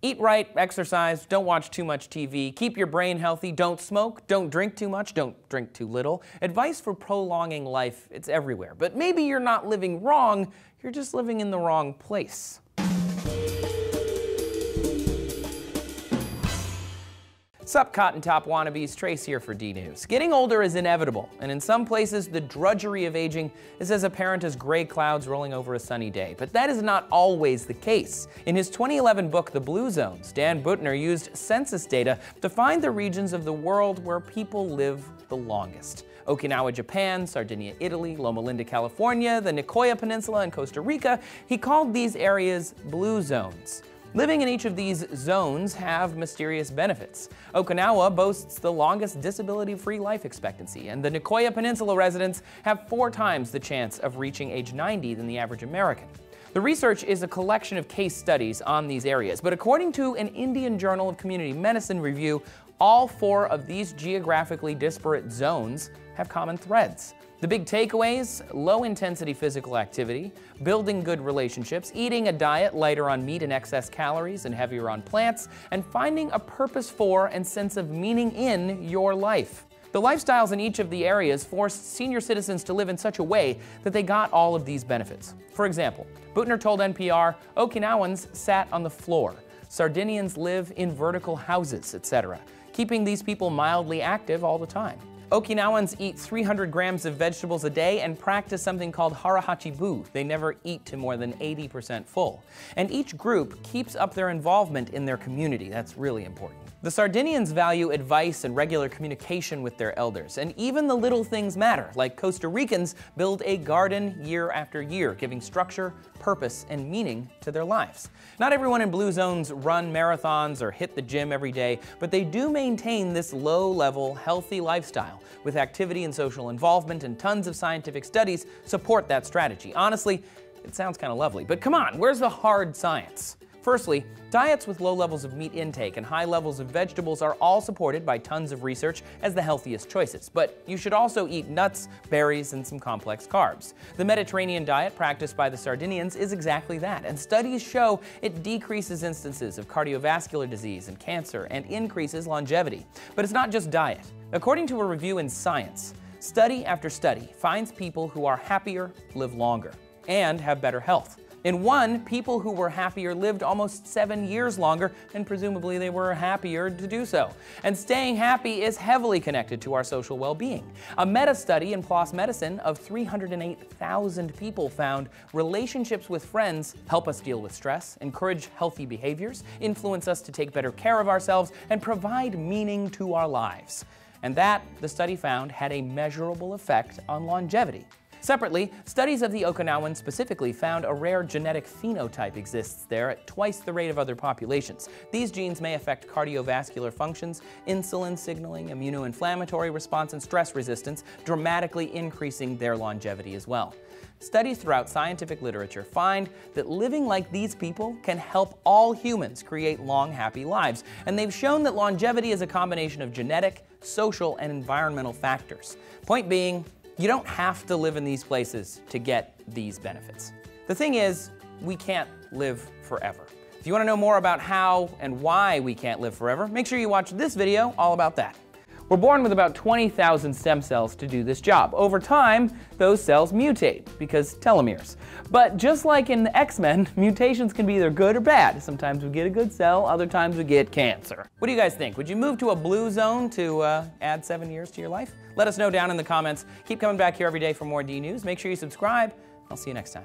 Eat right, exercise, don't watch too much TV, keep your brain healthy, don't smoke, don't drink too much, don't drink too little. Advice for prolonging life, it's everywhere. But maybe you're not living wrong, you're just living in the wrong place. Sup, Cotton Top wannabes, Trace here for D-News. Getting older is inevitable, and in some places, the drudgery of aging is as apparent as gray clouds rolling over a sunny day. But that is not always the case. In his 2011 book, The Blue Zones, Dan Buettner used census data to find the regions of the world where people live the longest. Okinawa, Japan, Sardinia, Italy, Loma Linda, California, the Nicoya Peninsula, and Costa Rica. He called these areas blue zones. Living in each of these zones have mysterious benefits. Okinawa boasts the longest disability-free life expectancy, and the Nicoya Peninsula residents have 4 times the chance of reaching age 90 than the average American. The research is a collection of case studies on these areas, but according to an Indian Journal of Community Medicine review, all 4 of these geographically disparate zones have common threads. The big takeaways: low-intensity physical activity, building good relationships, eating a diet lighter on meat and excess calories and heavier on plants, and finding a purpose for and sense of meaning in your life. The lifestyles in each of the areas forced senior citizens to live in such a way that they got all of these benefits. For example, Buettner told NPR, Okinawans sat on the floor, Sardinians live in vertical houses, etc., keeping these people mildly active all the time. Okinawans eat 300 grams of vegetables a day and practice something called hara-hachi-bu. They never eat to more than 80% full. And each group keeps up their involvement in their community. That's really important. The Sardinians value advice and regular communication with their elders, and even the little things matter, like Costa Ricans build a garden year after year, giving structure, purpose, and meaning to their lives. Not everyone in blue zones run marathons or hit the gym every day, but they do maintain this low-level, healthy lifestyle, with activity and social involvement, and tons of scientific studies support that strategy. Honestly, it sounds kind of lovely, but come on, where's the hard science? Firstly, diets with low levels of meat intake and high levels of vegetables are all supported by tons of research as the healthiest choices, but you should also eat nuts, berries, and some complex carbs. The Mediterranean diet practiced by the Sardinians is exactly that, and studies show it decreases instances of cardiovascular disease and cancer and increases longevity. But it's not just diet. According to a review in Science, study after study finds people who are happier live longer and have better health. In one, people who were happier lived almost 7 years longer, and presumably they were happier to do so. And staying happy is heavily connected to our social well-being. A meta-study in PLOS Medicine of 308,000 people found relationships with friends help us deal with stress, encourage healthy behaviors, influence us to take better care of ourselves, and provide meaning to our lives. And that, the study found, had a measurable effect on longevity. Separately, studies of the Okinawans specifically found a rare genetic phenotype exists there at twice the rate of other populations. These genes may affect cardiovascular functions, insulin signaling, immunoinflammatory response, and stress resistance, dramatically increasing their longevity as well. Studies throughout scientific literature find that living like these people can help all humans create long, happy lives, and they've shown that longevity is a combination of genetic, social, and environmental factors. Point being, you don't have to live in these places to get these benefits. The thing is, we can't live forever. If you want to know more about how and why we can't live forever, make sure you watch this video all about that. We're born with about 20,000 stem cells to do this job. Over time, those cells mutate, because telomeres. But just like in the X-Men, mutations can be either good or bad. Sometimes we get a good cell, other times we get cancer. What do you guys think? Would you move to a blue zone to add 7 years to your life? Let us know down in the comments. Keep coming back here every day for more D-News. Make sure you subscribe. I'll see you next time.